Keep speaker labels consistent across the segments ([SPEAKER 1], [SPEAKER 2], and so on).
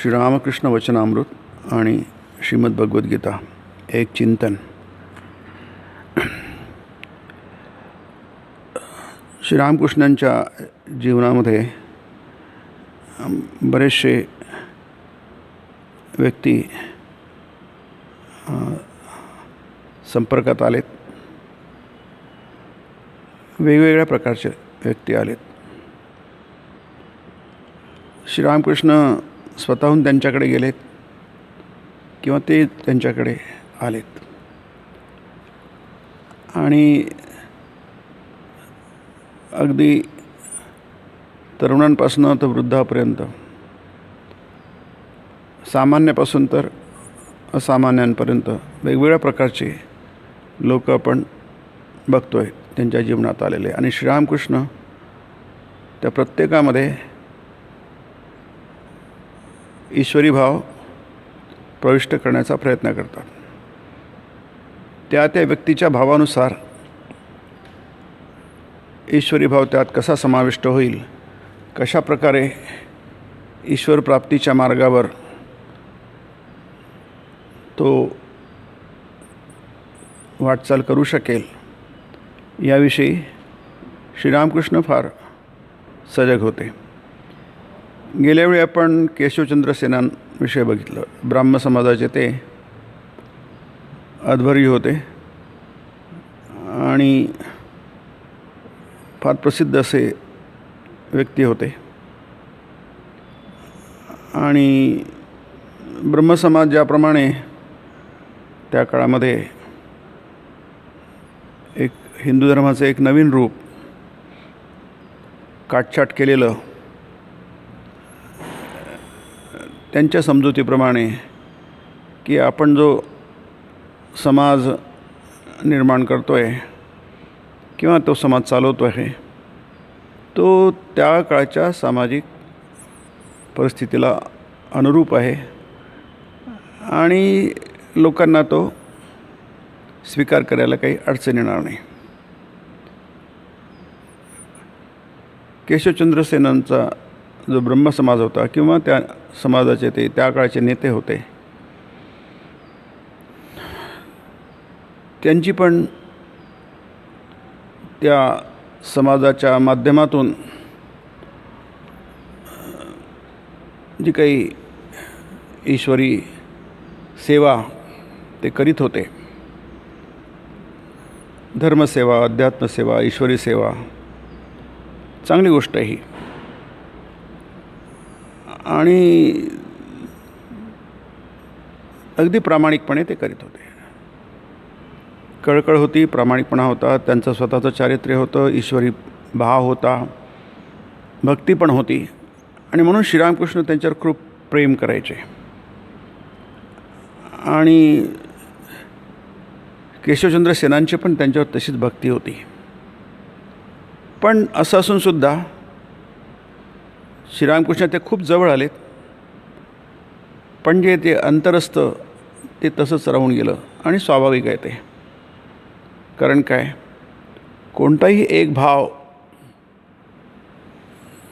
[SPEAKER 1] श्रीरामकृष्ण वचनामृत आणि श्रीमद भगवद्गीता एक चिंतन. श्रीरामकृष्णांच्या जीवनामध्ये बरेचसे व्यक्ती संपर्कात आलेत. वेगवेगळ्या प्रकारचे व्यक्ती आलेत. श्रीरामकृष्ण स्वतःहून त्यांच्याकडे गेलेत किंवा ते त्यांच्याकडे आलेत. आणि अगदी तरुणांपासून तर वृद्धापर्यंत, सामान्यापासून तर असामान्यांपर्यंत वेगवेगळ्या प्रकारचे लोक आपण बघतोय त्यांच्या जीवनात आलेले. आणि श्रीरामकृष्ण त्या प्रत्येकामध्ये ईश्वरी भाव प्रविष्ट करण्याचा प्रयत्न करतात. त्या व्यक्तीच्या भावानुसार ईश्वरी भाव त्यात कसा समाविष्ट होईल, कशा प्रकारे ईश्वर प्राप्तीच्या मार्गावर तो वाटचाल करू शकेल, याविषयी श्रीरामकृष्ण फार सजग होते. गेल्या वेळी आपण केशवचंद्र सेनांविषयी बघितलं. ब्राह्म समाजाचे ते अध्वर्यू होते आणि फार प्रसिद्ध असे व्यक्ती होते. आणि ब्रह्मसमाज ज्याप्रमाणे त्या काळामध्ये एक हिंदू धर्माचं एक नवीन रूप काटछाट केलेलं, त्यांच्या समजुतीप्रमाणे की आपण जो समाज निर्माण करतो आहे किंवा तो समाज चालवतो आहे तो त्या काळच्या सामाजिक परिस्थितीला अनुरूप आहे आणि लोकांना तो स्वीकार करायला काही अडचण येणार नाही. केशवचंद्र सेनांचा जो ब्रह्मसमाज होता किंवा त्या समाजाचे ते त्या काळचे नेते होते, त्यांची पण त्या समाजाच्या माध्यमातून जी काही ईश्वरी सेवा ते करीत होते, धर्मसेवा, अध्यात्मसेवा, ईश्वरी सेवा, चांगली गोष्ट आहे ही. आणि अगदी प्रामाणिकपणे ते करीत होते. कळकळ होती, प्रामाणिकपणा होता, त्यांचं स्वतःचं चारित्र्य होतं, ईश्वरी भाव होता, भक्ती पण होती. आणि म्हणून श्रीरामकृष्ण त्यांच्यावर खूप प्रेम करायचे. आणि केशवचंद्र सेनांची पण त्यांच्यावर तशीच भक्ती होती. पण असं असूनसुद्धा श्रीरामकृष्ण ते खूप जवळ आलेत, पण जे ते अंतरस्थ ते तसंच राहून गेलं. आणि स्वाभाविक आहे ते. कारण काय, कोणताही एक भाव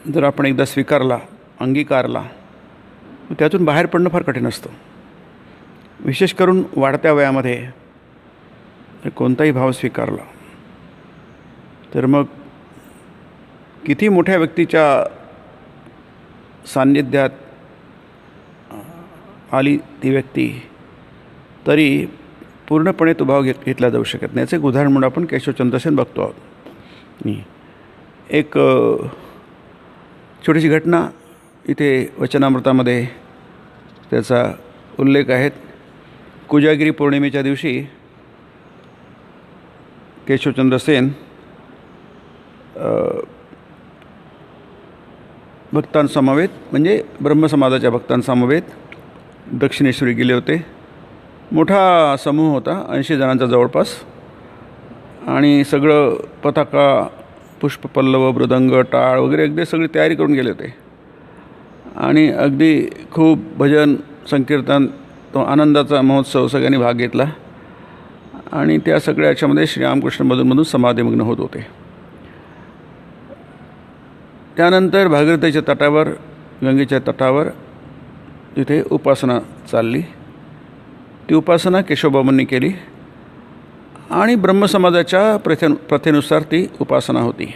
[SPEAKER 1] जर आपण एकदा स्वीकारला, अंगीकारला, त्यातून बाहेर पडणं फार कठीण असतं. विशेष करून वाढत्या वयामध्ये कोणताही भाव स्वीकारला तर मग किती मोठ्या व्यक्तीच्या सान्निध्यात आली ती व्यक्ती तरी पूर्णपणे तो भाव घेतला जाऊ शकत नाही. याचं एक उदाहरण म्हणून आपण केशवचंद्र सेन बघतो आहोत. एक छोटीशी घटना इथे वचनामृतामध्ये त्याचा उल्लेख आहे. कोजागिरी पौर्णिमेच्या दिवशी केशवचंद्र सेन भक्तांसमवेत, म्हणजे ब्रह्मसमाजाच्या भक्तांसमवेत दक्षिणेश्वरी गेले होते. मोठा समूह होता, 80 जणांचा जवळपास. आणि सगळं पताका, पुष्पपल्लव, मृदंग, टाळ वगैरे अगदी सगळी तयारी करून गेले होते. आणि अगदी खूप भजन, संकीर्तन, तो आनंदाचा महोत्सव, सगळ्यांनी भाग घेतला. आणि त्या सगळ्या याच्यामध्ये श्रीरामकृष्ण मधून समाधिमग्न होत होते. त्यानंतर भागीरथीच्या तटावर, गंगेच्या तटावर तिथे उपासना चालली. ती उपासना केशवबाबांनी केली आणि ब्रह्मसमाजाच्या प्रथेनुसार ती उपासना होती.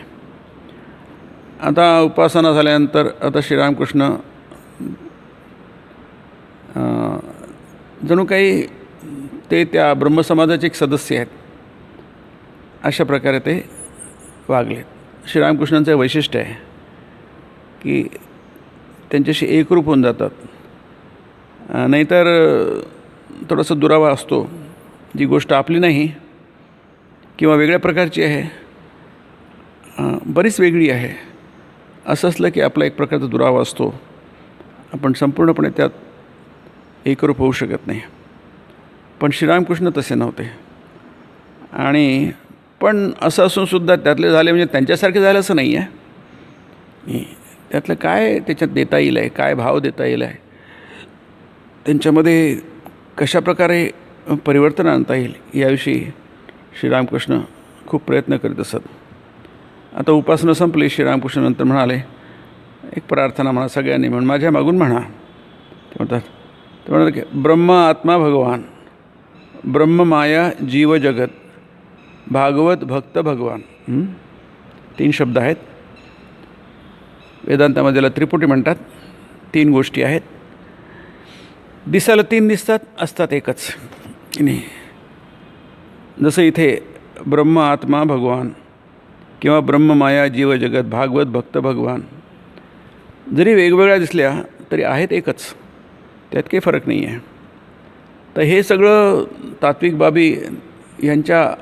[SPEAKER 1] आता उपासना झाल्यानंतर आता श्रीरामकृष्ण जणू काही ते त्या ब्रह्मसमाजाचे एक सदस्य आहेत अशा प्रकारे ते वागलेत. श्रीरामकृष्णांचं वैशिष्ट्य आहे की त्यांच्याशी एकरूप होऊन जातात. नाहीतर थोडासा दुरावा असतो, जी गोष्ट आपली नाही किंवा वेगळ्या प्रकारची आहे, बरीच वेगळी आहे, असं असलं की आपला एक प्रकारचा दुरावा असतो. आपण संपूर्णपणे त्यात एकरूप होऊ शकत नाही. पण श्रीरामकृष्ण तसे नव्हते. आणि पण असं असूनसुद्धा त्यातले झाले म्हणजे त्यांच्यासारखे झालं असं नाही आहे. त्यातलं काय त्याच्यात देता येईल आहे, काय भाव देता येईल आहे, त्यांच्यामध्ये कशाप्रकारे परिवर्तन आणता येईल याविषयी श्रीरामकृष्ण खूप प्रयत्न करीत असत. आता उपासना संपली. श्रीरामकृष्ण नंतर म्हणाले, एक प्रार्थना म्हणा सगळ्यांनी म्हणून माझ्या मागून म्हणा. ते म्हणतात, ते म्हणाले की ब्रह्म आत्मा भगवान, ब्रह्म माया जीव जगत, भागवत भक्त भगवान. 3 शब्द आहेत. वेदांतामध्ये त्याला त्रिपुटी म्हणतात. 3 गोष्टी आहेत. दिसायला 3 दिसतात, असतात एकच नाही. जसं इथे ब्रह्म आत्मा भगवान किंवा ब्रह्म माया जीव जगत भागवत भक्त भगवान जरी वेगवेगळ्या दिसल्या तरी आहेत एकच, त्यात काही फरक नाही आहे. तर हे सगळं तात्विक बाबी यांच्या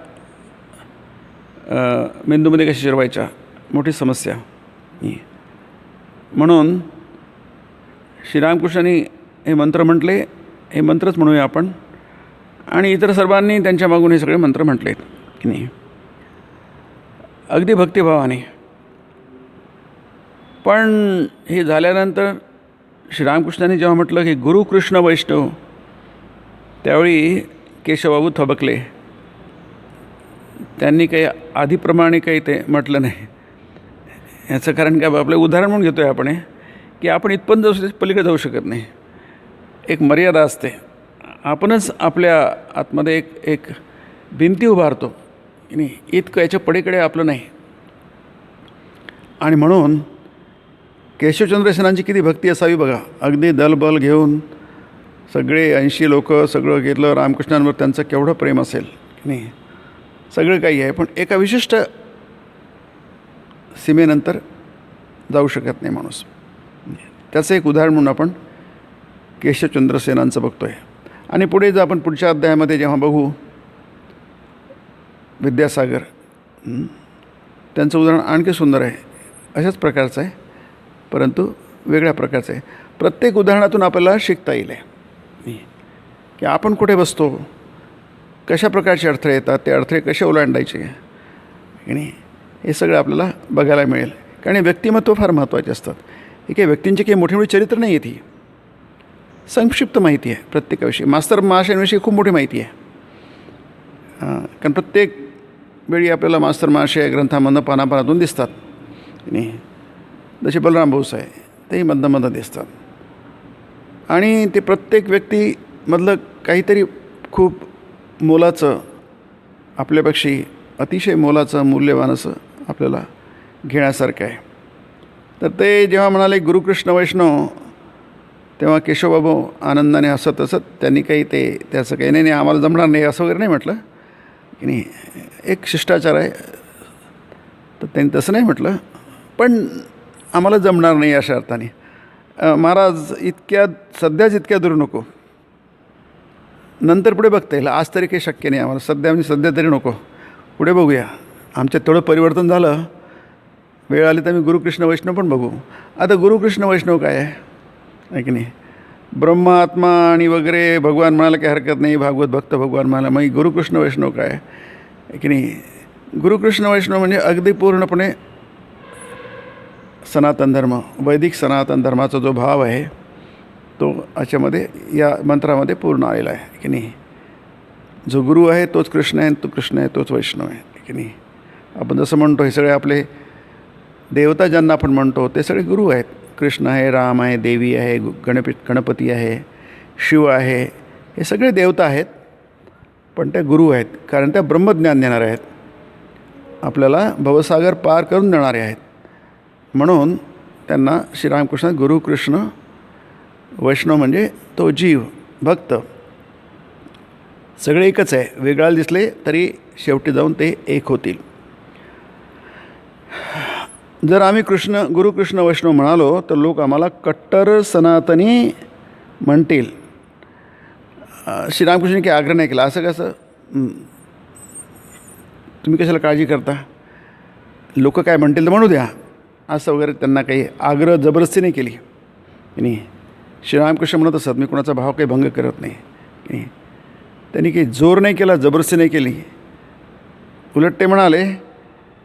[SPEAKER 1] मेंदूमध्ये कशा शिरवायच्या मोठी समस्या. म्हणून श्रीरामकृष्णांनी हे मंत्र म्हटले, हे मंत्रच म्हणूया आपण. आणि इतर सर्वांनी त्यांच्या मागून हे सगळे मंत्र म्हटलेत की नाही, अगदी भक्तिभावाने. पण हे झाल्यानंतर श्रीरामकृष्णांनी जेव्हा म्हटलं की गुरु कृष्ण वैष्णव, त्यावेळी केशवबाबू थबकले. त्यांनी काही आधीप्रमाणे काही ते म्हटलं नाही. याचं कारण काय, आपलं उदाहरण म्हणून घेतो आहे आपण की आपण इथपर्यंत जाऊ पलीकडे जाऊ शकत नाही. एक मर्यादा असते. आपणच आपल्या आतमध्ये एक भिंती उभारतो की नाही, इतकं याच्या पलीकडे आपलं नाही. आणि म्हणून केशवचंद्र सेनांची किती भक्ती असावी बघा. अगदी दलबल घेऊन सगळे 80 लोक सगळं घेतलं. रामकृष्णांवर त्यांचं केवढं प्रेम असेल की नाही, सगळं काही आहे. पण एका विशिष्ट सीमेनंतर जाऊ शकत नाही माणूस. त्याचं एक उदाहरण म्हणून आपण केशवचंद्र सेनांचं बघतो आहे. आणि पुढे जर आपण पुढच्या अध्यायामध्ये जेव्हा बघू विद्यासागर, त्यांचं उदाहरण आणखी सुंदर आहे. अशाच प्रकारचं आहे परंतु वेगळ्या प्रकारचं आहे. प्रत्येक उदाहरणातून आपल्याला शिकता येईल की आपण कुठे बसतो, कशा प्रकारचे अडथळे येतात, ते अडथळे कसे ओलांडायचे आणि हे सगळं आपल्याला बघायला मिळेल. कारण हे व्यक्तिमत्व फार महत्त्वाचे असतात. हे काही व्यक्तींचे काही मोठी मोठी चरित्र नाही आहे, ती संक्षिप्त माहिती आहे प्रत्येकाविषयी. मास्तर महाशयांविषयी खूप मोठी माहिती आहे. कारण प्रत्येक वेळी आपल्याला मास्तर महाशय ग्रंथामधनं पानापानातून दिसतात आणि जसे बलराम भाऊस आहे तेही मधनं दिसतात. आणि ते प्रत्येक व्यक्तीमधलं काहीतरी खूप मोलाचं, आपल्यापेक्षा अतिशय मोलाचं मूल्यवान असं आपल्याला घेण्यासारखं आहे. तर ते जेव्हा म्हणाले गुरुकृष्ण वैष्णव, तेव्हा केशवबाबू आनंदाने हसत हसत त्यांनी काही त्याचं काही नाही आम्हाला जमणार नाही असं वगैरे नाही म्हटलं की नाही, एक शिष्टाचार आहे. तर त्यांनी तसं नाही म्हटलं, पण आम्हाला जमणार नाही अशा अर्थाने. महाराज सध्याच इतक्या दूर नको, नंतर पुढे बघता येईल. आज तरी काही शक्य नाही आम्हाला, सध्या तरी नको, पुढे बघूया. आमच्यात तेवढं परिवर्तन झालं, वेळ आली तर आम्ही गुरुकृष्ण वैष्णव पण बघू. आता गुरुकृष्ण वैष्णव काय आहे की नाही, ब्रह्म आत्मा आणि वगैरे भगवान म्हणायला काही हरकत नाही, भागवत भक्त भगवान म्हणाला. मग गुरुकृष्ण वैष्णव काय आहे की नाही. गुरुकृष्ण वैष्णव म्हणजे अगदी पूर्णपणे सनातन धर्म, वैदिक सनातन धर्माचा जो भाव आहे तो याच्यामध्ये या मंत्रामध्ये पूर्ण आलेला आहे की नाही. जो गुरु आहे तोच कृष्ण आहे, तो कृष्ण आहे तोच वैष्णव आहे की नाही. आपण जसं म्हणतो हे सगळे आपले देवता ज्यांना आपण म्हणतो ते सगळे गुरु आहेत. कृष्ण आहे, राम आहे, देवी आहे, गणपती आहे, शिव आहे, हे सगळे देवता आहेत. पण त्या गुरु आहेत, कारण त्या ब्रह्मज्ञान देणारे आहेत, आपल्याला भवसागर पार करून देणारे आहेत. म्हणून त्यांना श्रीरामकृष्ण गुरु, कृष्ण, वैष्णव म्हणजे तो जीव, भक्त, सगळे एकच आहे. वेगळा दिसले तरी शेवटी जाऊन ते एक होतील. जर आम्ही गुरु, कृष्ण, वैष्णव म्हणालो तर लोक आम्हाला कट्टर सनातनी म्हणतील. श्रीरामकृष्णांनी काही आग्रह नाही केला. असं कसं? तुम्ही कशाला काळजी करता? लोक काय म्हणतील तर म्हणू द्या, असं वगैरे त्यांना काही आग्रह जबरदस्ती नाही केली. नाही, श्रीरामकृष्ण म्हणत असत मी कोणाचा भाव काही भंग करत नाही. त्यांनी काही जोर नाही केला, जबरदस्ती नाही केली. उलट ते म्हणाले,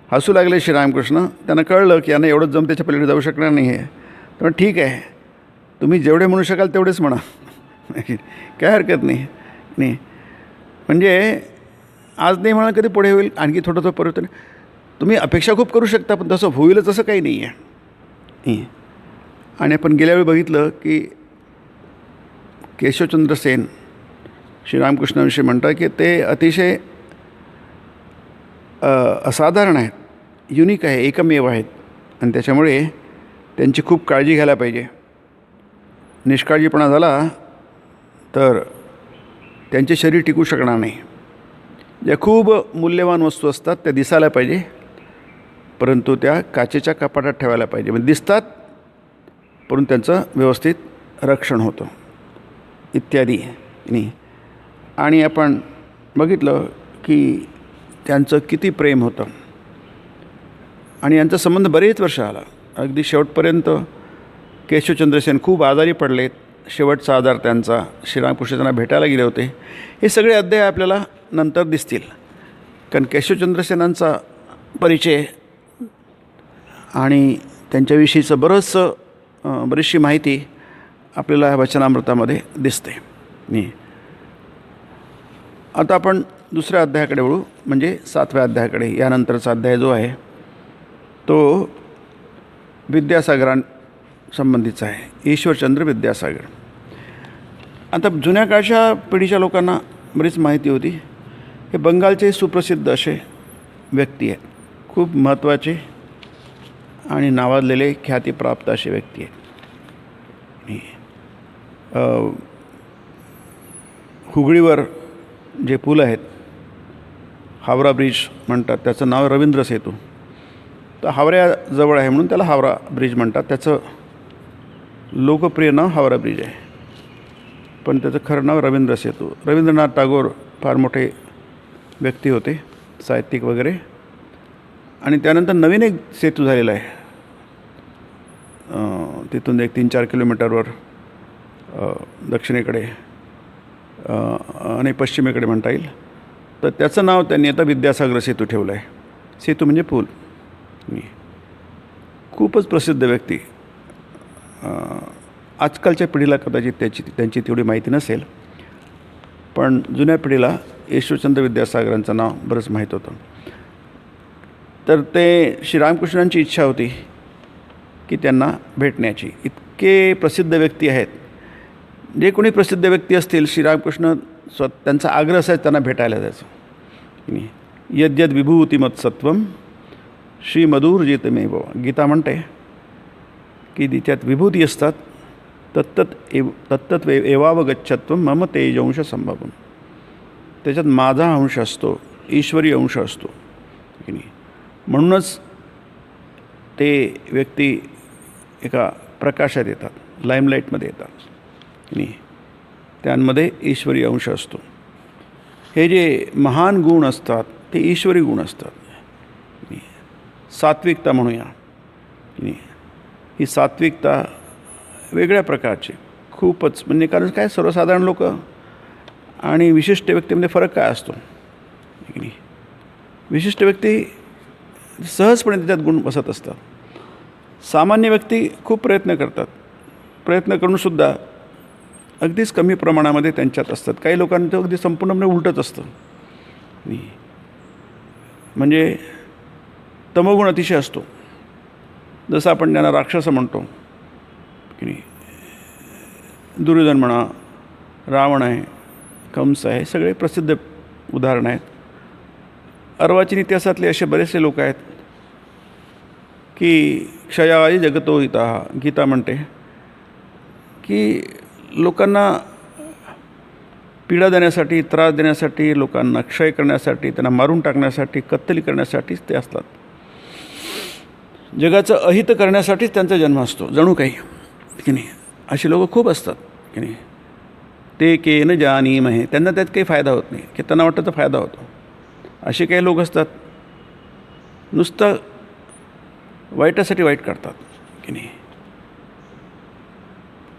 [SPEAKER 1] हसू लागले श्रीरामकृष्ण. त्यांना कळलं की यांना एवढंच जम त्याच्या पलीकडे जाऊ शकणार नाही आहे. तर ठीक आहे, तुम्ही जेवढे म्हणू शकाल तेवढेच म्हणा, काय हरकत नाही. म्हणजे आज नाही म्हणा, कधी पुढे होईल आणखी थोडं परिवर्तन. तुम्ही अपेक्षा खूप करू शकता, पण तसं होईलच असं काही नाही आहे. आणि आपण गेल्या वेळी बघितलं की केशवचंद्र सेन श्रीरामकृष्णाविषयी म्हणतात की ते अतिशय असाधारण आहेत, युनिक आहे, एकमेव आहेत. आणि त्याच्यामुळे त्यांची खूप काळजी घ्यायला पाहिजे. निष्काळजीपणा झाला तर त्यांचे शरीर टिकू शकणार नाही. ज्या खूप मूल्यवान वस्तू असतात त्या दिसायला पाहिजे, परंतु त्या काचेच्या कपाटात ठेवायला पाहिजे. म्हणजे दिसतात परंतु त्यांचं व्यवस्थित रक्षण होतं इत्यादी. आणि आपण बघितलं की त्यांचं किती प्रेम होतं. आणि यांचा संबंध बरेच वर्ष आला, अगदी शेवटपर्यंत. केशवचंद्र सेन खूप आजारी पडलेत, शेवटचा आजार त्यांचा. श्रीरामकृष्ण त्यांना भेटायला गेले होते. हे सगळे अध्याय आपल्याला नंतर दिसतील, कारण केशवचंद्र सेनांचा परिचय आणि त्यांच्याविषयीचं बरीचशी माहिती आपल्याला वचनामृतामध्ये दिसते. आता आपण दुसऱ्या अध्यायाकडे वळू, म्हणजे 7व्या अध्यायाकडे. यानंतरचा अध्याय जो आहे तो विद्यासागरांसंबंधीचा आहे, ईश्वरचंद्र विद्यासागर. आता जुन्या काळच्या पिढीच्या लोकांना बरीच माहिती होती. हे बंगालचे सुप्रसिद्ध असे व्यक्ती आहेत, खूप महत्त्वाचे आणि नावाजलेले ख्यातीप्राप्त असे व्यक्ती आहेत. हुगळीवर जे पूल आहेत, हावरा ब्रिज म्हणतात, त्याचं नाव रवींद्र सेतू. तर हावऱ्याजवळ आहे म्हणून त्याला हावरा ब्रिज म्हणतात. त्याचं लोकप्रिय नाव हावरा ब्रिज आहे, पण त्याचं खरं नाव रवींद्र सेतू. रवींद्रनाथ टागोर फार मोठे व्यक्ती होते, साहित्यिक वगैरे. आणि त्यानंतर नवीन एक सेतू झालेला आहे, तिथून एक 3-4 किलोमीटरवर दक्षिणेकडे आणि पश्चिमेकडे म्हणता येईल. तर त्याचं नाव त्यांनी आता विद्यासागर सेतू ठेवलं आहे. सेतू म्हणजे पूल. खूपच प्रसिद्ध व्यक्ती. आजकालच्या पिढीला कदाचित त्यांची तेवढी माहिती नसेल, पण जुन्या पिढीला ईश्वरचंद्र विद्यासागरांचं नाव बरंच माहीत होतं. तर ते श्रीरामकृष्णांची इच्छा होती की त्यांना भेटण्याची. इतके प्रसिद्ध व्यक्ती आहेत. जे कोणी प्रसिद्ध व्यक्ती असतील, श्रीरामकृष्ण त्यांचा आग्रह असायचा त्यांना भेटायला जायचं. यद्यद विभूतिमत सत्वम श्रीमधुर्जितमेव. गीता म्हणते की त्यात विभूती असतात, तत्तत् एवावगच्छत्वम मम तेजंश संभवम. त्याच्यात माझा अंश असतो, ईश्वरी अंश असतो की नाही. म्हणूनच ते व्यक्ती एका प्रकाशात येतात, लाईमलाईटमध्ये येतात नाही, त्यांमध्ये ईश्वरी अंश असतो. हे जे महान गुण असतात ते ईश्वरी गुण असतात. सात्विकता म्हणूया, ही सात्विकता वेगळ्या प्रकारची खूपच. म्हणजे कारण काय, सर्वसाधारण लोक आणि विशिष्ट व्यक्तीमध्ये फरक काय असतो की नाही. विशिष्ट व्यक्ती सहजपणे त्याच्यात गुण बसत असतात. सामान्य व्यक्ती खूप प्रयत्न करतात, प्रयत्न करूनसुद्धा अगदीच कमी प्रमाणामध्ये त्यांच्यात असतात. काही लोकांचं अगदी संपूर्णपणे उलटच असतं. म्हणजे तमोगुण अतिशय असतो. जसं आपण त्यांना राक्षस म्हणतो, की नाही. दुर्योधन म्हणा, रावण आहे, कंस आहे, सगळे प्रसिद्ध उदाहरणं आहेत. अर्वाचीन इतिहासातले असे बरेचसे लोक आहेत की क्षयाय जगतो हिता, गीता म्हणते की लोकांना पीडा देण्यासाठी, त्रास देण्यासाठी, लोकांना क्षय करण्यासाठी, त्यांना मारून टाकण्यासाठी, कत्तली करण्यासाठीच ते असतात. जगाचं अहित करण्यासाठीच त्यांचा जन्म असतो जणू काही, की नाही. अशी लोकं खूप असतात की नाही. ते केन जानीमहे, त्यांना त्यात काही फायदा होत नाही, की त्यांना वाटतं तर फायदा होतो. असे काही लोक असतात नुसतं वाईटासाठी वाईट करतात की नाही.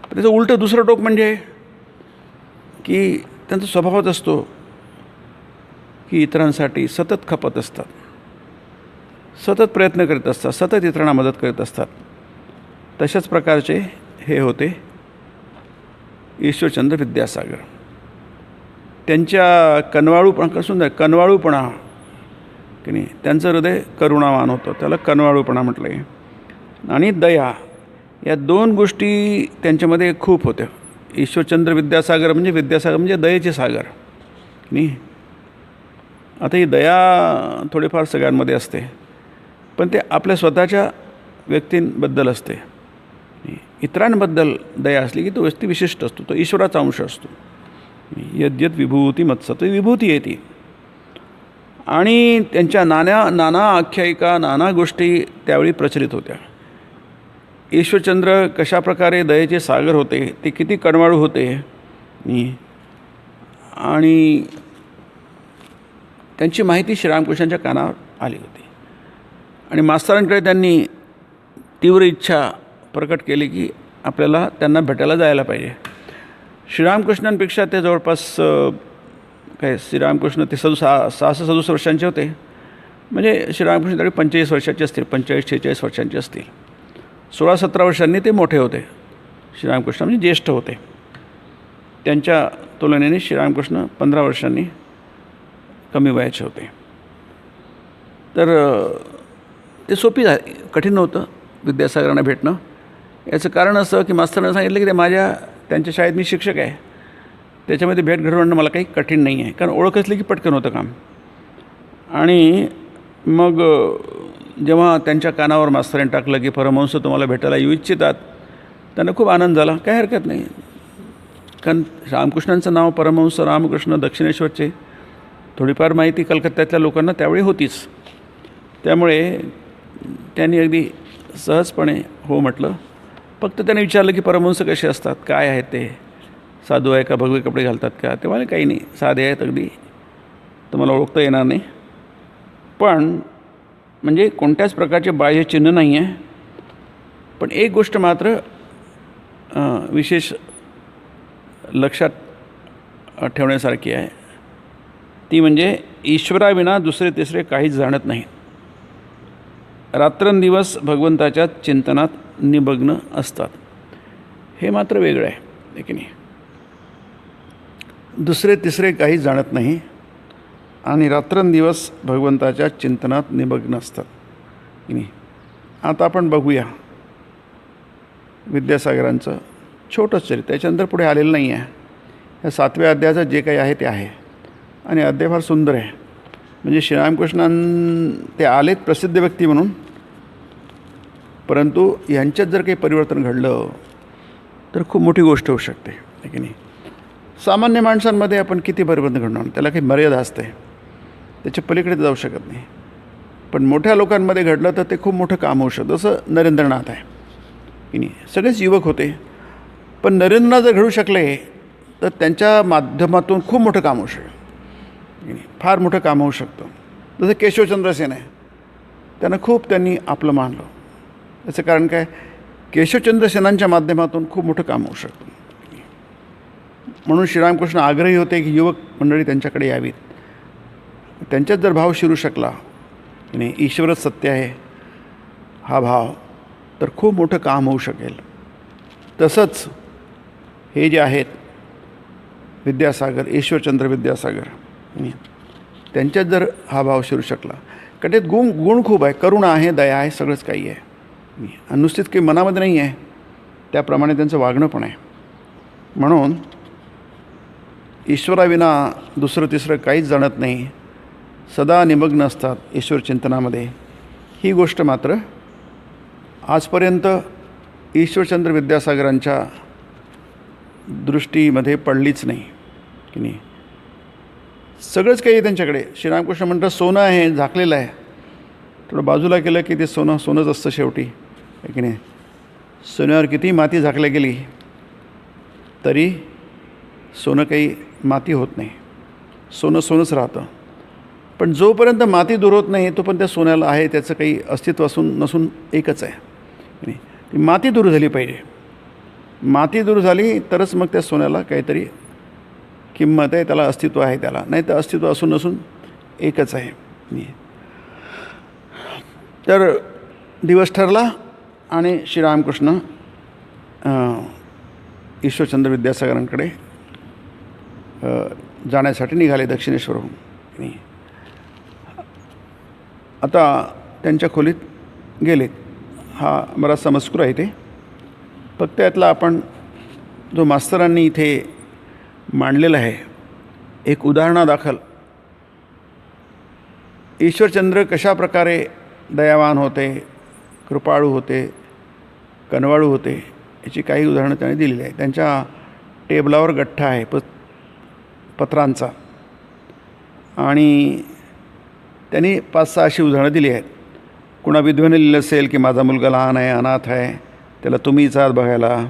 [SPEAKER 1] त्याचं उलटं दुसरं टोक म्हणजे की त्यांचा स्वभावच असतो की इतरांसाठी सतत खपत असतात, सतत प्रयत्न करीत असतात, सतत इतरांना मदत करीत असतात. तशाच प्रकारचे हे होते ईश्वरचंद्र विद्यासागर. त्यांच्या कनवाळूपणा की नाही, त्यांचं हृदय करुणावान होतं, त्याला कनवाळूपणा म्हटलं आहे. आणि दया, या दोन गोष्टी त्यांच्यामध्ये खूप होत्या. ईश्वरचंद्र विद्यासागर म्हणजे दयेचे सागर नाही. आता ही दया थोडीफार सगळ्यांमध्ये असते, पण ते आपल्या स्वतःच्या व्यक्तींबद्दल असते. इतरांबद्दल दया असली की तो व्यक्ती विशिष्ट असतो, तो ईश्वराचा अंश असतो. यद्यत विभूती मत्सत्व, विभूती आहे ती. आणि त्यांच्या नाना आख्यायिका, नाना गोष्टी त्यावेळी प्रचलित होत्या. ईश्वरचंद्र कशाप्रकारे दयेचे सागर होते, ते किती कणवाळू होते, आणि त्यांची माहिती श्रीरामकृष्णांच्या कानावर आली होती. आणि मास्तरांकडे त्यांनी तीव्र इच्छा प्रकट केली की आपल्याला त्यांना भेटायला जायला पाहिजे. श्रीरामकृष्णांपेक्षा ते जवळपास श्रीरामकृष्ण ते 67 वर्षांचे होते. म्हणजे श्रीरामकृष्ण तरी 45 वर्षाचे असतील, 45-46 वर्षांचे असतील. 16-17 वर्षांनी ते मोठे होते. श्रीरामकृष्ण म्हणजे ज्येष्ठ होते. त्यांच्या तुलनेने श्रीरामकृष्ण 15 वर्षांनी कमी वयाचे होते. तर ते सोपी कठीण नव्हतं विद्यासागरांना भेटणं. याचं कारण असं की मास्तरांना सांगितलं की त्यांच्या शाळेत मी शिक्षक आहे, त्याच्यामध्ये भेट घडवणं मला काही कठीण नाही आहे, कारण ओळख असली की पटकन होतं काम. आणि मग जेव्हा त्यांच्या कानावर मास्तरांनी टाकलं की परमहंस तुम्हाला भेटायला येऊ इच्छितात, त्यांना खूप आनंद झाला. काही हरकत नाही, कारण रामकृष्णांचं नाव परमहंस रामकृष्ण दक्षिणेश्वरचे थोडीफार माहिती कलकत्त्यातल्या लोकांना त्यावेळी होतीच. त्यामुळे त्यांनी अगदी सहजपणे हो म्हटलं. फक्त त्याने विचारलं की परमहंस कसे असतात, काय आहेत ते, साधू आहे का, भगवे कपडे घालतात का. ते म्हणाले काही नाही, साधे आहेत, अगदी तुम्हाला ओळखता येणार नाही, पण म्हणजे कोणत्याच प्रकारचे बाह्य चिन्ह नाही आहे. पण एक गोष्ट मात्र विशेष लक्षात ठेवण्यासारखी आहे, ती म्हणजे ईश्वराविना दुसरे तिसरे काहीच जाणत नाही. रात्रंदिवस भगवंताच्या चिंतनात निमग्न असतात. हे मात्र वेगळं आहे की नाही. दुसरे तिसरे काही जाणत नाही आणि रात्रंदिवस भगवंताच्या चिंतनात निमग्न असतात की नाही. आता आपण बघूया विद्यासागरांचं छोटंच चरित्र, त्याच्यानंतर पुढे आलेलं नाही आहे. या 7व्या अध्यायाचं जे काही आहे ते आहे, आणि अध्याय फार सुंदर आहे. म्हणजे श्रीरामकृष्णां ते आलेत प्रसिद्ध व्यक्ती म्हणून, परंतु यांच्यात जर काही परिवर्तन घडलं तर खूप मोठी गोष्ट होऊ शकते की नाही. सामान्य माणसांमध्ये आपण किती परिवर्तन घडणार, त्याला काही मर्यादा असते, त्याच्या पलीकडे जाऊ शकत नाही. पण मोठ्या लोकांमध्ये घडलं तर ते खूप मोठं काम होऊ शकतं. जसं नरेंद्रनाथ आहे की नाही. सगळेच युवक होते, पण नरेंद्रनाथ जर घडू शकले तर त्यांच्या माध्यमातून खूप मोठं काम होऊ शकतं, फार मोठं काम होऊ शकतं. जसं केशवचंद्र सेन आहे, त्यांनी आपलं मानलं. याचं कारण काय, केशवचंद्र सेनांच्या माध्यमातून खूप मोठं काम होऊ शकतं. म्हणून श्रीरामकृष्ण आग्रही होते की युवक मंडळी त्यांच्याकडे यावीत. त्यांच्यात जर भाव शिरू शकला आणि ईश्वरच सत्य आहे हा भाव, तर खूप मोठं काम होऊ शकेल. तसंच हे जे आहेत विद्यासागर, ईश्वरचंद्र विद्यासागर, त्यांच्यात जर हा भाव शिरू शकला, कारण त्यात गुण खूप आहे, करुणा आहे, दया आहे, सगळंच काही आहे. आणि नुसतीच काही मनामध्ये नाही आहे, त्याप्रमाणे त्यांचं वागणं पण आहे. म्हणून ईश्वराविना दुसरं तिसरं काहीच जाणत नाही, सदा निमग्न असतात ईश्वर चिंतनामध्ये. ही गोष्ट मात्र आजपर्यंत ईश्वरचंद्र विद्यासागरांच्या दृष्टीमध्ये पडलीच नाही की नाही. सगळंच काही त्यांच्याकडे. श्रीरामकृष्ण म्हणतात सोनं आहे, झाकलेलं आहे, थोडं बाजूला केलं की ते सोनं सोनंच असतं शेवटी, आहे की नाही. सोन्यावर किती माती झाकल्या गेली तरी सोनं काही माती होत नाही, सोनं सोनंच राहतं. पण जोपर्यंत माती दूर होत नाही तोपर्यंत त्या सोन्याला आहे त्याचं काही अस्तित्व असून नसून एकच आहे. नाही, ती माती दूर झाली पाहिजे. माती दूर झाली तरच मग त्या सोन्याला काहीतरी किंमत आहे, त्याला अस्तित्व आहे. त्याला नाही तर अस्तित्व असून नसून एकच आहे. तर दिवस ठरला आणि श्रीरामकृष्ण ईश्वरचंद्र विद्यासागरांकडे जाण्यासाठी निघाले दक्षिणेश्वरहून. आता त्यांच्या खोलीत गेलेत. हा बराचसा मजकूर आहे ते. फक्त त्यातला आपण जो मास्तरांनी इथे मांडलेला आहे एक उदाहरणादाखल ईश्वरचंद्र कशा प्रकारे दयावान होते, कृपाळू होते, कनवाळू होते याची काही उदाहरणं त्याने दिलेली आहे. त्यांच्या टेबलावर गठ्ठा आहे पत्रांचा आणि त्यांनी 5-6 अशी उदाहरणं दिली आहेत. कुणा विधवेने लिहिलं असेल की माझा मुलगा लहान आहे, अनाथ आहे, त्याला तुम्हीच आहात बघायला.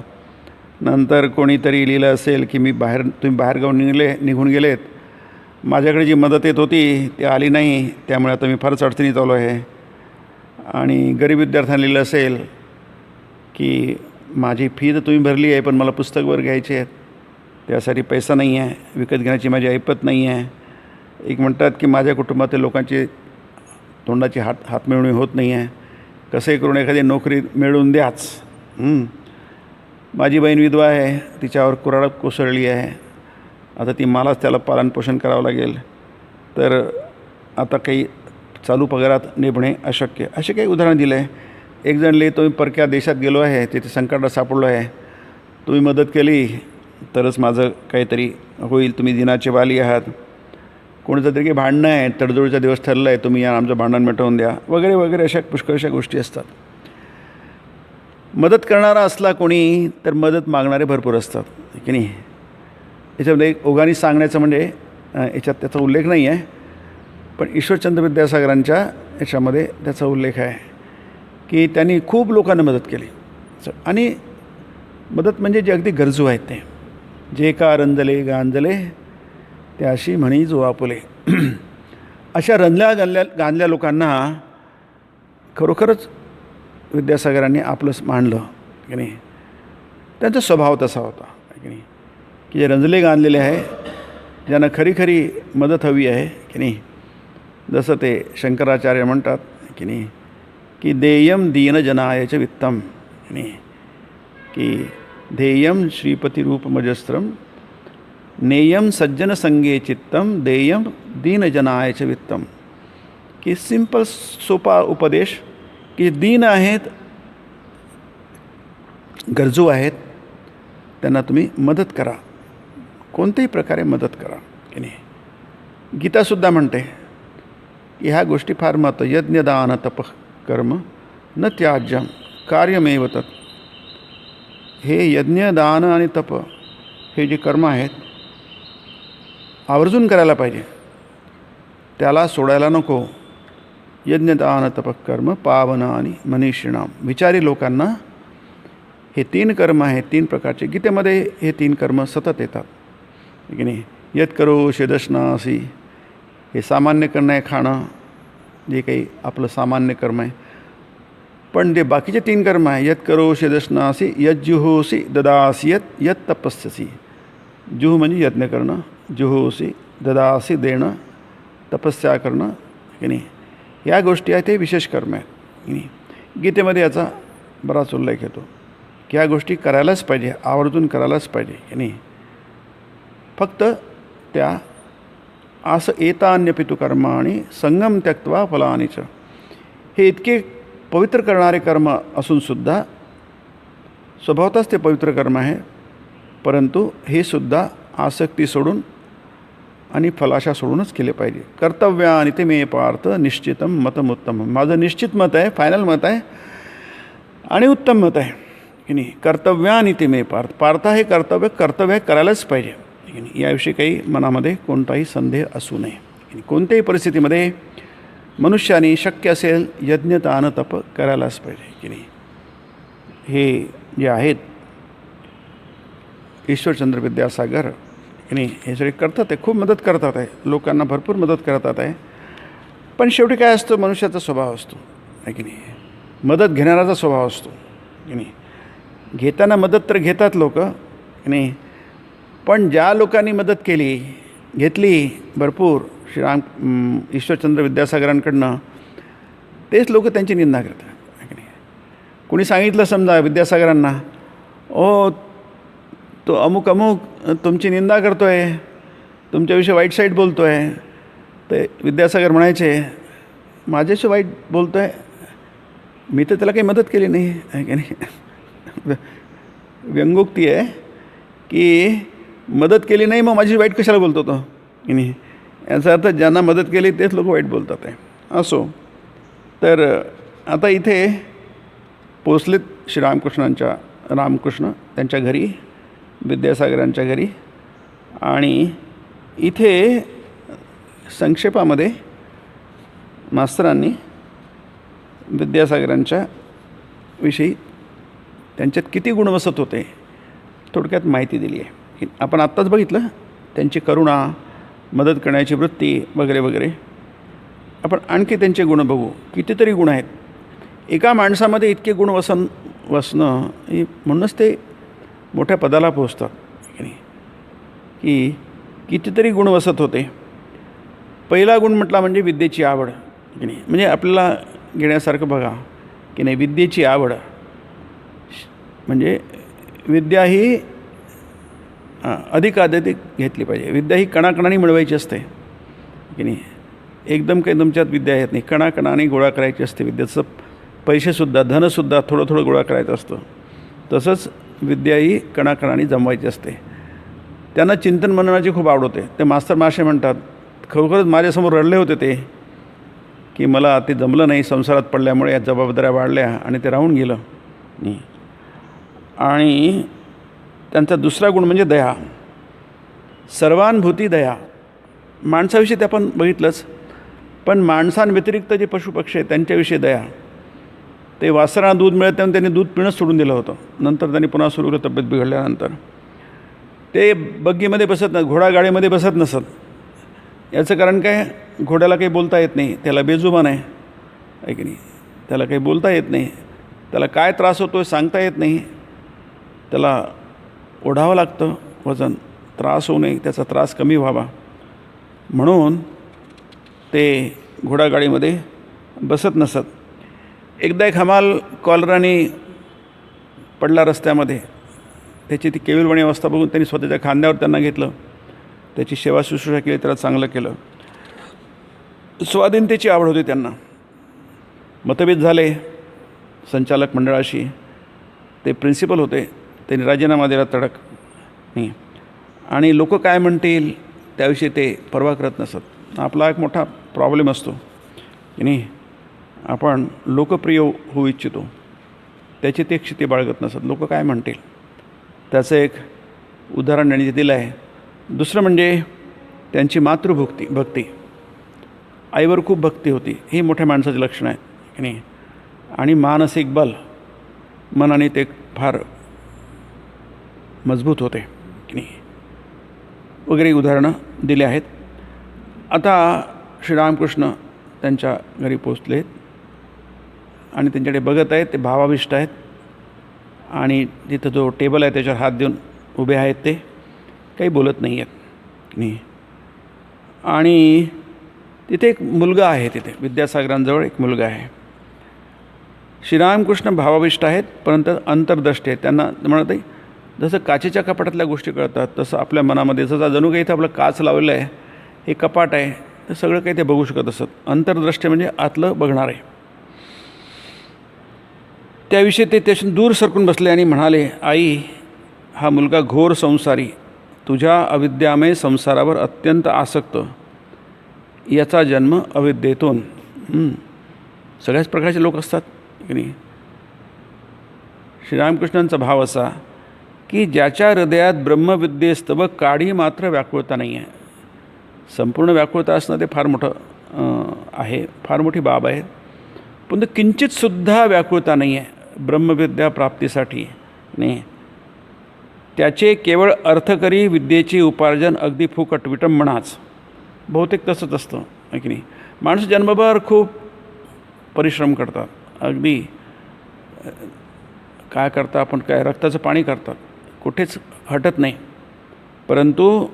[SPEAKER 1] नंतर कोणीतरी लिहिलं असेल की तुम्ही बाहेरगाव निघून गेलेत, माझ्याकडे जी मदत येत होती ती आली नाही, त्यामुळे आता मी फारच अडचणीत आलो आहे. आणि गरीब विद्यार्थ्यांनी लिहिलं असेल की माझी फी तर तुम्ही भरली आहे पण मला पुस्तक वर घ्यायचे आहेत, त्यासाठी पैसा नाही आहे, विकत घेण्याची माझी ऐपत नाही आहे. एक म्हणतात की माझ्या कुटुंबातील लोकांची तोंडाची हात मिळवणी होत नाही आहे, कसंही करून एखादी नोकरी मिळवून द्याच. माझी बहीण विधवा आहे, तिच्यावर कुऱ्हाड कोसळली आहे, आता ती मलाच त्याला पालनपोषण करावं लागेल, तर आता काही चालू पगारात निभणे अशक्य. असे काही उदाहरण दिलं आहे. एक जण लिहितो तुम्ही परक्या देशात गेलो आहे, तिथे संकटात सापडलो आहे, तुम्ही मदत केली तरच माझं काहीतरी होईल, तुम्ही दिनाचे वाली आहात. कोणाचं तरी काही भांडणं आहे, तडजोडीचा दिवस ठरला आहे, तुम्ही या आमचं भांडण मिटवून द्या वगैरे वगैरे अशा पुष्कळशा गोष्टी असतात. मदत करणारा असला कोणी तर मदत मागणारे भरपूर असतात की नाही. याच्यामध्ये एक ओघाने सांगण्याचं म्हणजे याच्यात त्याचा उल्लेख नाही आहे, पण ईश्वरचंद्र विद्यासागरांच्या याच्यामध्ये त्याचा उल्लेख आहे की त्यांनी खूप लोकांना मदत केली. आणि मदत म्हणजे जे अगदी गरजू आहेत ते, जे का रंजले गांजले त्याशी म्हणी जो आपुले. अशा गांधल्या लोकांना खरोखरच विद्यासागरांनी आपलंच मानलं की नाही. त्यांचा स्वभाव तसा होता की नाही की जे रंजले गांधलेले आहे, ज्यांना खरी खरी मदत हवी आहे की नाही. जसं ते शंकराचार्य म्हणतात की नाही की देयम दीनजनायच वित्तम की नाही, की ध्येयम श्रीपतिरूपमजस्त्रम नेयम सज्जन संगे चित्तम देयम दीनजनायच वित्तम. की सिंपल सोपा उपदेश की दीन आहेत, गरजू आहेत, त्यांना तुम्ही मदत करा, कोणत्याही प्रकारे मदत करा की नाही. गीतासुद्धा म्हणते की ह्या गोष्टी फार महत्त्व. यज्ञ दान तप कर्म न त्याज्यम कार्यमेव तत्. हे यज्ञ दान आणि तप हे जे कर्म आहेत आवर्जून करायला पाहिजे, त्याला सोडायला नको. यज्ञ दान तप कर्म पावन आणि मनीषिणाम. विचारी लोकांना हे 3 कर्म आहेत, 3 प्रकारचे. गीतेमध्ये हे 3 कर्म सतत येतात की नाही. यत करो शेदशनासी, हे सामान्य करणं आहे, खाणं, जे काही आपलं सामान्य कर्म आहे. पण जे बाकीचे 3 कर्म आहे, यत करो शेदशनासी, यत जुहोसी ददासी, यत तपस्यसी. जुह म्हणजे यज्ञ करणं, जुहोसी ददासी देणं, तपस्या करणं की नाही. या गोष्टी आहेत ते विशेष कर्म आहेत की नाही. गीतेमध्ये याचा बराच उल्लेख येतो की ह्या गोष्टी करायलाच पाहिजे, आवर्जून करायलाच पाहिजे की नाही. फक्त त्या असं एतान्यपितु कर्माणि संगम त्यक्त्वा फलानीच. हे इतके पवित्र करणारे कर्म असूनसुद्धा स्वभावतःच ते पवित्र कर्म आहे, परंतु हे सुद्धा आसक्ती सोडून आणि फलाशा सोडूनच केले पाहिजे. कर्तव्यानि ते मे पार्थ निश्चितम मतमुत्तम. माझं निश्चित मत आहे, फायनल मत आहे आणि उत्तम मत आहे की नाही. कर्तव्यानि ते मे पार्थ हे कर्तव्य करायलाच पाहिजे की नाही. याविषयी काही मनामध्ये कोणताही संदेह असू नये की नाही. कोणत्याही परिस्थितीमध्ये मनुष्याने शक्य असेल यज्ञ दान तप करायलाच पाहिजे की नाही. हे जे आहेत ईश्वरचंद्र विद्यासागर की नाही, हे सगळे करतात आहे, खूप मदत करतात आहे, लोकांना भरपूर मदत करतात आहे. पण शेवटी काय असतं, मनुष्याचा स्वभाव असतो आहे की नाही. मदत घेणाराचा स्वभाव असतो की नाही. घेताना मदत तर घेतात लोक की नाही, पण ज्या लोकांनी मदत घेतली भरपूर ईश्वरचंद्र विद्यासागरांकडनं, तेच लोक त्यांची निंदा करतात आहे की नाही. कुणी सांगितलं समजा विद्यासागरांना, ओ तो अमुक तुमची निंदा करतो आहे, तुमच्याविषयी वाईट साईट बोलतो आहे, तर विद्यासागर म्हणायचे माझ्याशी वाईट बोलतो आहे, मी तर त्याला काही मदत केली नाही आहे की नाही. व्यंगोक्ती आहे की मदत केली नाही मग माझी वाईट कशाला बोलतो तो की नाही. याचा अर्थ ज्यांना मदत केली तेच लोक वाईट बोलतात आहे. असो, तर आता इथे पोचलेत रामकृष्ण त्यांच्या घरी, विद्यासागरांच्या घरी. आणि इथे संक्षेपामध्ये मास्तरांनी विद्यासागरांच्या विषयी त्यांच्यात किती गुण वसत होते थोडक्यात माहिती दिली आहे. आपण आत्ताच बघितलं त्यांची करुणा, मदत करण्याची वृत्ती वगैरे वगैरे. आपण आणखी त्यांचे गुण बघू. कितीतरी गुण आहेत. एका माणसामध्ये इतके गुण वसणं हे म्हणूनच ते मोठ्या पदाला पोचतात की नाही. की कितीतरी गुण वसत होते. पहिला गुण म्हटला म्हणजे विद्येची आवड की नाही. म्हणजे आपल्याला घेण्यासारखं बघा की नाही, विद्येची आवड म्हणजे विद्या ही अधिकाधिक घेतली पाहिजे. विद्या ही कणाकणाने मिळवायची असते की नाही. एकदम काही तुमच्यात विद्या येत नाही, कणाकणाने गोळा करायची असते. विद्याचं पैसेसुद्धा, धनसुद्धा थोडं थोडं गोळा करायचं असतं. तसंच विद्या ही कणाकणाने जमवायची असते. त्यांना चिंतन मननाची खूप आवड होते. ते मास्तर माशे म्हणतात, खरोखरच माझ्यासमोर रडले होते ते की मला ते जमलं नाही, संसारात पडल्यामुळे या जबाबदाऱ्या वाढल्या आणि ते राहून गेलं. आणि त्यांचा दुसरा गुण म्हणजे दया, सर्वानुभूती दया. माणसाविषयी ते आपण बघितलंच, पण माणसांव्यतिरिक्त जे पशुपक्षी आहेत त्यांच्याविषयी दया. ते वासरांना दूध मिळत नाही, त्यांनी दूध पिणंच सोडून दिलं होतं. नंतर त्यांनी पुन्हा सुरू केलं तब्येत बिघडल्यानंतर. ते बग्गीमध्ये बसत नाही, घोडागाडीमध्ये बसत नसत. याचं कारण काय, घोड्याला काही बोलता येत नाही, त्याला बेजुबान आहे की नाही. त्याला काही बोलता येत नाही, त्याला काय त्रास होतो सांगता येत नाही. त्याला ओढावं लागतं वजन, त्रास होऊ नये, त्याचा त्रास कमी व्हावा म्हणून ते घोडागाडीमध्ये बसत नसत. एकदा एक हमाल कॉलराने पडला रस्त्यामध्ये. त्याची ती केविलवाणी अवस्था बघून त्यांनी स्वतःच्या खांद्यावर त्यांना घेतलं, त्याची सेवा शुश्रूषा केली, त्याला चांगलं केलं. स्वाधीनतेची आवड होती त्यांना. मतभेद झाले संचालक मंडळाशी. ते प्रिन्सिपल होते, त्यांनी राजीनामा दिला तडक नाही. आणि लोक काय म्हणतील त्याविषयी ते पर्वा करत नसत. आपला एक मोठा प्रॉब्लेम असतो की नाही, आपण लोकप्रिय होऊ इच्छितो, त्याची ते क्षिती बाळगत नसत. लोक काय म्हणतील त्याचं एक उदाहरण त्यांनी दिलं आहे. दुसरं म्हणजे त्यांची भक्ती, आईवर खूप भक्ती होती. ही मोठ्या माणसाचे लक्षण आहे की नाही. आणि मानसिक बल, मनाने ते फार मजबूत होते की नाही, वगैरे उदाहरणं दिली आहेत. आता श्रीरामकृष्ण त्यांच्या घरी पोचलेत आणि त्यांच्याकडे बघत आहेत. ते भावाविष्ट आहेत आणि तिथं जो टेबल आहे त्याच्यावर हात देऊन उभे आहेत. ते काही बोलत नाही आहेत नाही. आणि तिथे एक मुलगा आहे, तिथे विद्यासागरांजवळ एक मुलगा आहे. श्रीरामकृष्ण भावाविष्ट आहेत, परंतु अंतर्दृष्टी आहेत. त्यांना म्हणत आहे जसं काचेच्या कपाटातल्या गोष्टी कळतात तसं आपल्या मनामध्ये, जसं जणू काही इथं आपलं काच लावलेलं आहे, हे कपाट आहे, तर सगळं काही ते बघू शकत असत. अंतर्दृष्टी म्हणजे आतलं बघणार आहे. त्याविषयी ते त्याच्यातून दूर सरकून बसले आणि म्हणाले, आई, हा मुलगा घोर संसारी, तुझ्या अविद्यामय संसारावर अत्यंत आसक्त, याचा जन्म अविद्येतून. सगळ्याच प्रकारचे लोक असतात की नाही. श्रीरामकृष्णांचा भाव असा की ज्याच्या हृदयात ब्रह्मविद्येस्तव काडी मात्र व्याकुळता नाही आहे. संपूर्ण व्याकुळता असणं ते फार मोठं आहे, फार मोठी बाब आहे. पण किंचितसुद्धा व्याकुळता नाही आहे ब्रह्मविद्या प्राप्तीसाठी. नाही, त्याचे केवळ अर्थकरी विद्येची उपार्जन अगदी फुकट विटंबनाच. बहुतेक तसंच असतं आहे की नाही. माणूस जन्मभर खूप परिश्रम करतात, अगदी काय करता आपण, काय रक्ताचं पाणी करतात, कुठेच हटत नाही. परंतु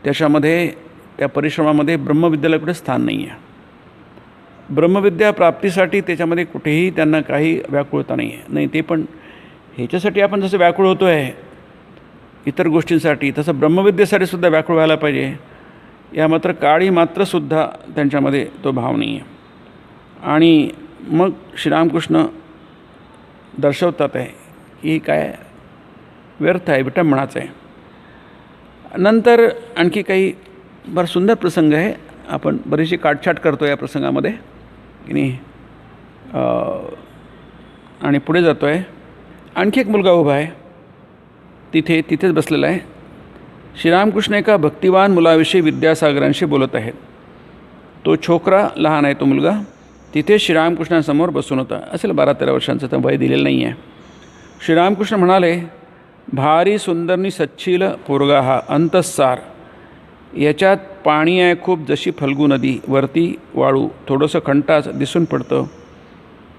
[SPEAKER 1] त्याच्यामध्ये, त्या परिश्रमामध्ये ब्रह्मविद्येला कुठे स्थान नाही आहे. ब्रह्मविद्या प्राप्तीसाठी त्याच्यामध्ये कुठेही त्यांना काही व्याकुळता नाही आहे. नाही, ते पण ह्याच्यासाठी आपण जसं व्याकुळ होतो आहे इतर गोष्टींसाठी, तसं ब्रह्मविद्येसाठी सुद्धा व्याकुळ व्हायला पाहिजे. या मात्र काळी मात्रसुद्धा त्यांच्यामध्ये तो भाव नाही आहे. आणि मग श्रीरामकृष्ण दर्शवतात आहे की काय व्यर्थ आहे, विटंबनाचं आहे. नंतर आणखी काही बरं सुंदर प्रसंग आहे. आपण बरीचशी काटछाट करतो या प्रसंगामध्ये की नाही. आणि पुढे जातो आहे. आणखी एक मुलगा उभा आहे तिथेच बसलेला आहे. श्रीरामकृष्ण एका भक्तिवान मुलाविषयी विद्यासागरांशी बोलत आहेत. तो छोकरा लहान आहे, तो मुलगा तिथे श्रीरामकृष्णांसमोर बसून होता. असेल 12-13 वर्षांचं, तर वय दिलेलं नाही आहे. श्रीरामकृष्ण म्हणाले, भारी सुंदरनी सच्छील पोरगा हा, अंतस्सार. याच्यात पाणी आहे खूप, जशी फल्गू नदी, वरती वाळू, थोडंसं खंटाच दिसून पडतं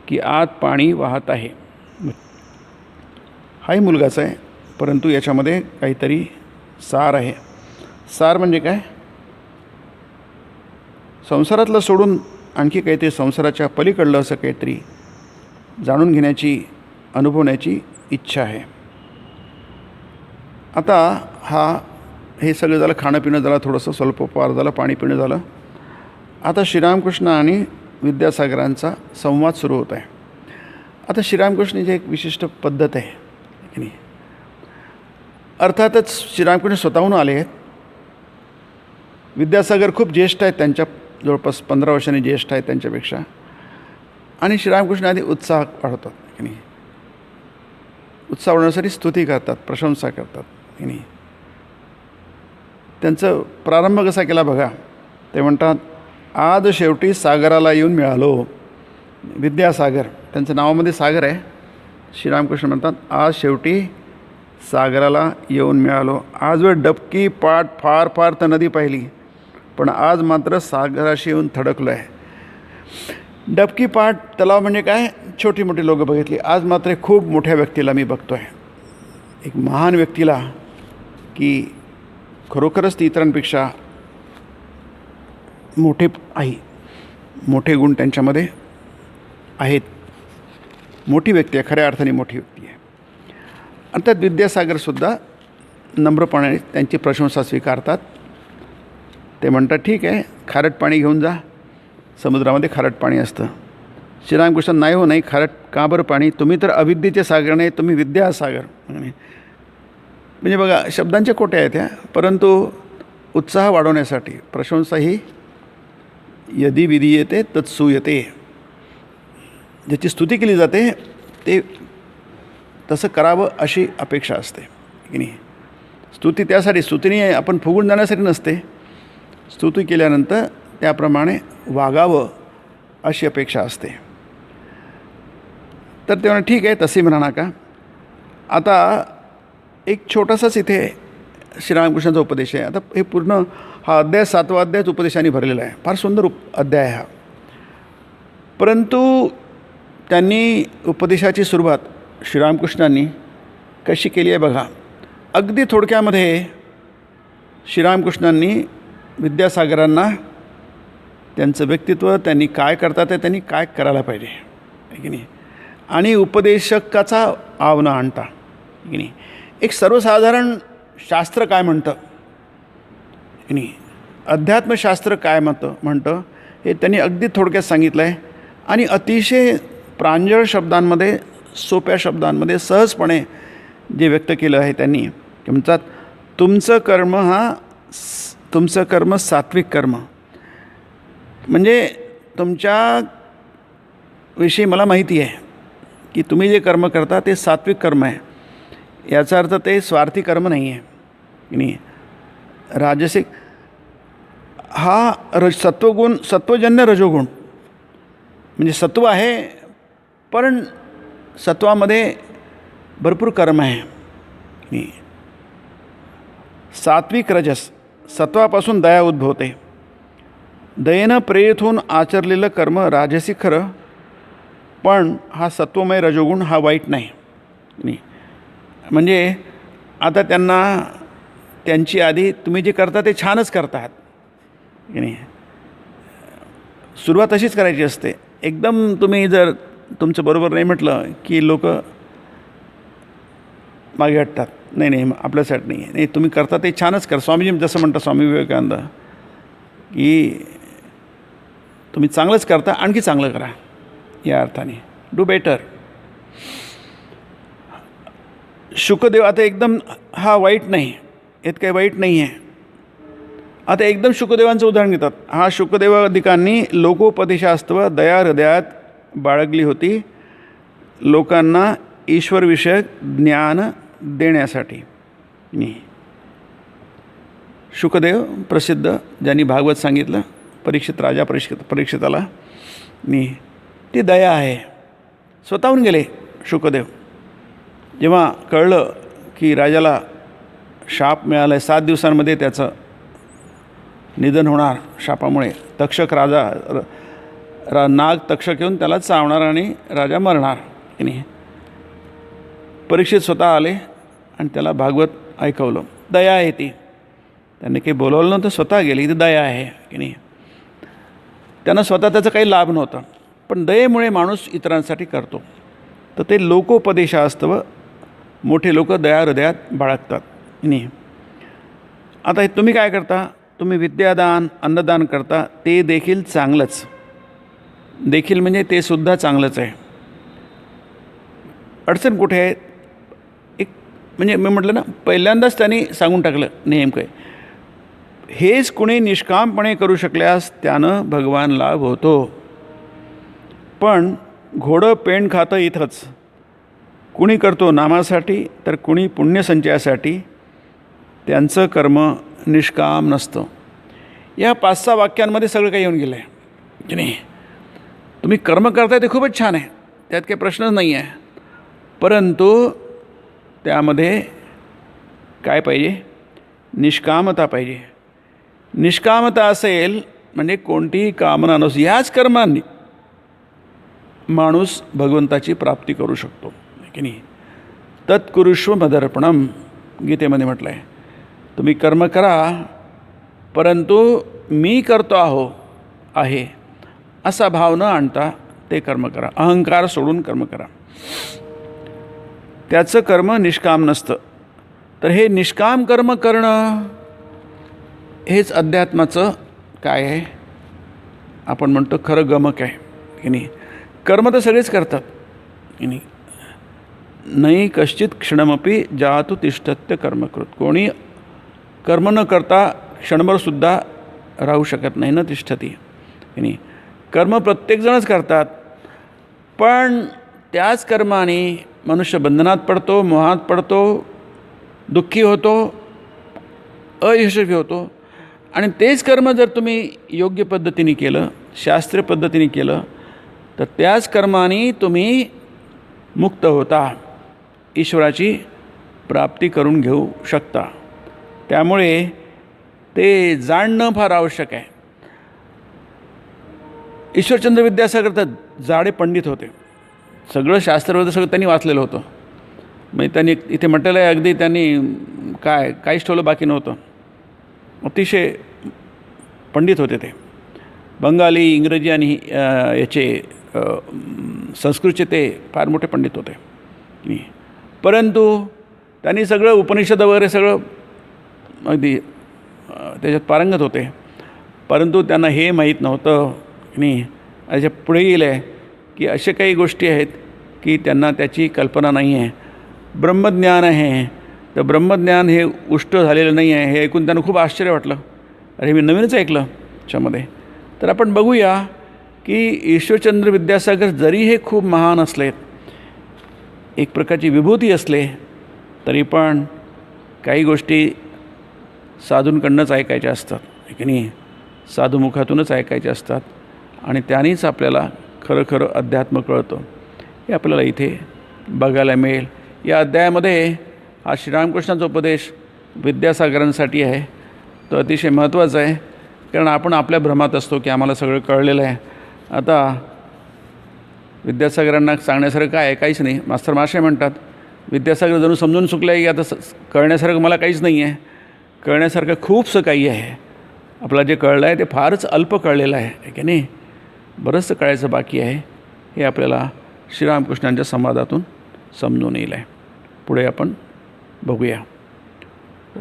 [SPEAKER 1] की आत पाणी वाहत आहे. हाही मुलगाच आहे, परंतु याच्यामध्ये काहीतरी सार आहे. सार म्हणजे काय? संसारातलं सोडून आणखी काहीतरी संसाराच्या पलीकडलं असं काहीतरी जाणून घेण्याची, अनुभवण्याची इच्छा आहे. आता हे सगळं झालं, खाणं पिणं झालं, थोडंसं स्वल्पोपहार झालं, पाणी पिणं झालं. आता श्रीरामकृष्ण आणि विद्यासागरांचा संवाद सुरू होत आहे. आता श्रीरामकृष्णाची एक विशिष्ट पद्धत आहे की नाही. अर्थातच श्रीरामकृष्ण स्वतःहून आले आहेत. विद्यासागर खूप ज्येष्ठ आहेत, त्यांच्या जवळपास 15 वर्षांनी ज्येष्ठ आहेत त्यांच्यापेक्षा. आणि श्रीरामकृष्ण आधी उत्साह वाढवतात की नाही. उत्साह वाढवण्यासाठी स्तुती करतात, प्रशंसा करतात की नाही. त्यांचं प्रारंभ कसा केला बघा. ते म्हणतात, आज शेवटी सागराला येऊन मिळालो. विद्यासागर, त्यांच्या नावामध्ये सागर आहे. श्रीरामकृष्ण म्हणतात, आज शेवटी सागराला येऊन मिळालो. आजवर डबकी पाट फार फार तर नदी पाहिली, पण आज मात्र सागराशी येऊन थडकलो आहे. डबकी पाट तलाव म्हणजे काय, छोटी मोठी लोकं बघितली. आज मात्र खूप मोठ्या व्यक्तीला मी बघतो आहे, एक महान व्यक्तीला, की खरोखरच ती इतरांपेक्षा मोठे आहे, मोठे गुण त्यांच्यामध्ये आहेत. मोठी व्यक्ती आहे, खऱ्या अर्थाने मोठी व्यक्ती आहे. अर्थात विद्यासागरसुद्धा नम्रपणे त्यांची प्रशंसा स्वीकारतात. ते म्हणतात, ठीक आहे, खारट पाणी घेऊन जा, समुद्रामध्ये खारट पाणी असतं. श्रीरामकृष्ण, नाही हो, नाही खारट का बरं पाणी, तुम्ही तर अविद्येचे सागर नाही, तुम्ही विद्यासागर. म्हणजे बघा, शब्दांच्या कोट्या आहेत ह्या, परंतु उत्साह वाढवण्यासाठी प्रशंसा ही यदि विधीयते तत्सूयते. ज्याची स्तुती केली जाते ते तसं करावं अशी अपेक्षा असते की नाही. स्तुती त्यासाठी, स्तुतीने आपण फुगून जाण्यासाठी नसते. स्तुती केल्यानंतर त्याप्रमाणे वागावं अशी अपेक्षा असते. तर तेव्हा ठीक आहे, तसे म्हणा नका. आता एक छोटासाच इथे श्रीरामकृष्णाचा उपदेश आहे. आता हे पूर्ण हा अध्याय 7वा अध्यायच उपदेशाने भरलेला आहे. फार सुंदर अध्याय हा. परंतु त्यांनी उपदेशाची सुरुवात श्रीरामकृष्णांनी कशी केली आहे बघा. अगदी थोडक्यामध्ये श्रीरामकृष्णांनी विद्यासागरांना त्यांचं व्यक्तित्व, त्यांनी काय करतात ते, त्यांनी काय करायला पाहिजे की नाही, आणि उपदेशकाचा आव न आणता की नाही, एक सर्वसाधारण शास्त्र काय म्हणतं की नाही, अध्यात्मशास्त्र काय म्हणतं हे त्यांनी अगदी थोडक्यात सांगितलं आहे. आणि अतिशय प्रांजळ शब्दांमध्ये, सोप्या शब्दांमध्ये सहजपणे जे व्यक्त केलं आहे त्यांनी, की म्हणतात तुमचं कर्म सात्विक कर्म. म्हणजे तुमच्याविषयी मला माहिती आहे की तुम्ही जे कर्म करता ते सात्विक कर्म आहे. याचा अर्थ ते स्वार्थी कर्म नाही आहे की नाही. राजसिक हा सत्वजन्य रजोगुण, म्हणजे सत्व आहे पण सत्वामध्ये भरपूर कर्म आहे. सात्विक रजस, सत्वापासून दया उद्भवते. दयेनं प्रेरित होऊन आचरलेलं कर्म राजसिक खरं, पण हा सत्वमय रजोगुण हा वाईट नाही. म्हणजे आता त्यांची आधी तुम्ही जे करता ते छानच करतात की नाही. सुरुवात अशीच करायची असते. एकदम तुम्ही जर तुमचं बरोबर नाही म्हटलं की लोक मागे हटतात. नाही आपल्यासाठी नाही आहे. नाही, तुम्ही करता ते छानच करा. स्वामीजी जसं म्हणतात, स्वामी विवेकानंद, की तुम्ही चांगलंच करता, आणखी चांगलं करा. या अर्थाने डू बेटर. शुकदेव आता एकदम हा वाईट नाही, यात काही वाईट नाही आहे. आता एकदम शुकदेवांचं उदाहरण घेतात. हा शुकदेवादिकांनी लोकोपदेशास्तव दया हृदयात बाळगली होती, लोकांना ईश्वरविषयक ज्ञान देण्यासाठी. शुकदेव प्रसिद्ध, ज्यांनी भागवत सांगितलं, परीक्षिताला, ती दया आहे. स्वतःहून गेले शुकदेव. जेव्हा कळलं की राजाला शाप मिळाला आहे, 7 दिवसांमध्ये त्याचं निधन होणार शापामुळे, तक्षक नाग तक्षक येऊन त्याला चावणार आणि राजा मरणार की नाही. परीक्षित स्वतः आले आणि त्याला भागवत ऐकवलं. दया आहे ती. त्यांनी काही बोलवलं नव्हतं, स्वतः गेले. इथे दया आहे की नाही. त्यांना स्वतः त्याचा काही लाभ नव्हता, पण दयेमुळे माणूस इतरांसाठी करतो. तर ते लोकोपदेशास्तव मोठे लोक दया हृदयात बाळगतात की नाही. आता हे तुम्ही काय करता, तुम्ही विद्यादान अन्नदान करता, ते देखील चांगलंच. देखील म्हणजे ते सुद्धा चांगलंच आहे. अडचण कुठे आहे? म्हणजे मी म्हटलं ना, पहिल्यांदाच त्यांनी सांगून टाकलं नेमकं आहे. हेच कुणी निष्कामपणे करू शकल्यास त्यानं भगवान लाभ होतो. पण घोडं पेंड खातं इथंच. कुणी करतो नामासाठी तर कुणी पुण्यसंचयासाठी. त्यांचं कर्म निष्काम नसतं. या 5-6 वाक्यांमध्ये सगळं काही येऊन गेलं आहे की नाही. तुम्ही कर्म करताय ते खूपच छान आहे, त्यात काही प्रश्नच नाही आहे. परंतु त्यामध्ये काय पाहिजे? निष्कामता पाहिजे. निष्कामता असेल म्हणजे कोणतीही कामना नसो, ह्याच कर्मांनी माणूस भगवंताची प्राप्ती करू शकतो की नाही. तत्कुरुष्व मदर्पणम गीतेमध्ये म्हटलं आहे. तुम्ही कर्म करा, परंतु मी करतो आहे असा भाव न आणता ते कर्म करा. अहंकार सोडून कर्म करा. त्याचं कर्म निष्काम नसतं. तर हे निष्काम कर्म करणं हेच अध्यात्माचं काय आहे, आपण म्हणतो खरं गमक आहे की नाही. कर्म तर सगळेच करतात की नाही. नाही कश्चित क्षणमपि जातु तिष्ठत्य कर्मकृत. कोणी कर्म न करता क्षणभरसुद्धा राहू शकत नाही, न तिष्ठती की नाही. कर्म प्रत्येकजणच करतात, पण त्याच कर्माने मनुष्य बंधनात पडतो, मोहात पडतो, दुःखी होतो, अयशस्वी होतो. आणि तेच कर्म जर तुम्ही योग्य पद्धतीने केलं, शास्त्रीय पद्धतीने केलं, तर त्याच कर्माने तुम्ही मुक्त होता, ईश्वराची प्राप्ती करून घेऊ शकता. त्यामुळे ते जाणणं फार आवश्यक आहे. ईश्वरचंद्र विद्यासागर तर जाडे पंडित होते. सगळं शास्त्र सगळं त्यांनी वाचलेलं होतं. म्हणजे त्यांनी इथे म्हटलेलं आहे, अगदी त्यांनी काहीच ठेवलं बाकी नव्हतं. अतिशय पंडित होते ते. बंगाली, इंग्रजी आणि संस्कृतचे ते फार मोठे पंडित होते. परंतु त्यांनी सगळं उपनिषद वगैरे सगळं अगदी त्याच्यात पारंगत होते. परंतु त्यांना हे माहीत नव्हतं की याच्या पुढे गेलं आहे की अशा काही गोष्टी आहेत की त्यांना त्याची कल्पना नाही आहे. ब्रह्मज्ञान आहे, तर ब्रह्मज्ञान हे उष्ट झालेलं नाही आहे हे ऐकून त्यांना खूप आश्चर्य वाटलं. अरे मी नवीनच ऐकलं त्याच्यामध्ये. तर आपण बघूया की ईश्वरचंद्र विद्यासागर जरी हे खूप महान असले, एक प्रकारची विभूती असले, तरी पण काही गोष्टी साधूंकडनंच ऐकायच्या असतात, की नाही, साधुमुखातूनच ऐकायच्या असतात आणि त्यानेच आपल्याला खरं खरं अध्यात्म कळतं. हे आपल्याला इथे बघायला मिळेल. या अध्यायामध्ये हा श्रीरामकृष्णाचा उपदेश विद्यासागरांसाठी आहे. तो अतिशय महत्त्वाचा आहे, कारण आपण आपल्या भ्रमात असतो की आम्हाला सगळं कळलेलं आहे. आता विद्यासागरांना सांगण्यासारखं काय आहे? काहीच नाही. मास्तर माशे म्हणतात विद्यासागर जणू समजून चुकलं आहे की आता कळण्यासारखं मला काहीच नाही आहे. कळण्यासारखं खूपसं काही आहे. आपलं जे कळलं आहे ते फारच अल्प कळलेलं आहे की नाही. बरंचसं कळायचं बाकी आहे. हे आपल्याला श्रीरामकृष्णांच्या संवादातून समजून येईल आहे. पुढे आपण बघूया.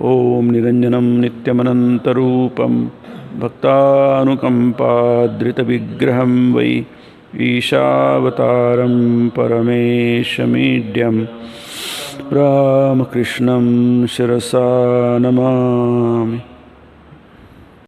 [SPEAKER 1] ओम निरंजनम नित्यमनंतरूपम भक्तानुकंपाद्रितविग्रहं वै ईशावतारं परमेशमीड्यं रामकृष्णं शिरसा नमामि.